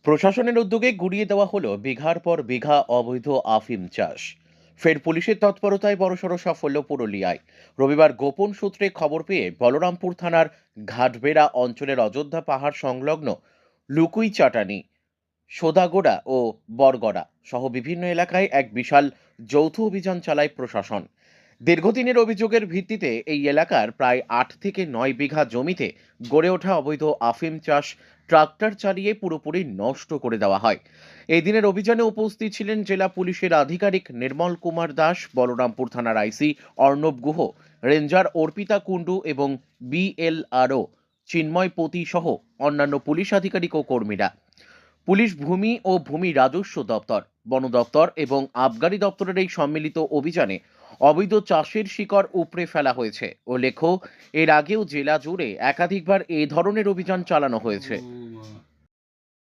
প্রশাসনের উদ্যোগে গুড়িয়ে দেওয়া হলো বিঘার পর বিঘা অবৈধ আফিম চাষ। ফের পুলিশের তৎপরতায় বড়সড় সাফল্য পুরুলিয়ায়। রবিবার গোপন সূত্রে খবর পেয়ে বলরামপুর থানার ঘাটবেড়া অঞ্চলের অযোধ্যা পাহাড় সংলগ্ন লুকুই চাটানি, সোদাগোড়া ও বরগড়া সহ বিভিন্ন এলাকায় এক বিশাল যৌথ অভিযান চালায় প্রশাসন। দীর্ঘদিনের অভিযোগের ভিত্তিতে এই এলাকার প্রায় 8 থেকে 9 বিঘা জমিতে গড়ে ওঠা অবৈধ আফিম চাষ ট্রাক্টর চালিয়ে পুরোপুরি নষ্ট করে দেওয়া হয়। এই দিনের অভিযানে উপস্থিত ছিলেন জেলা পুলিশের আধিকারিক নির্মল কুমার দাস, বলরামপুর থানার আইসি অর্ণব গুহ, রেঞ্জার অর্পিতা কুণ্ডু এবং বিএলআরও চিন্ময় পতি সহ অন্যান্য পুলিশ আধিকারিক ও কর্মীরা। পুলিশ, ভূমি ও ভূমি রাজস্ব দপ্তর, বন দপ্তর এবং আবগারি দপ্তরের এই সম্মিলিত অভিযানে অবৈধ চাষের শিকড় উপড়ে ফেলা হয়েছে। ও লেখো, এর আগেও জেলা জুড়ে একাধিকবার এই ধরনের অভিযান চালানো হয়েছে।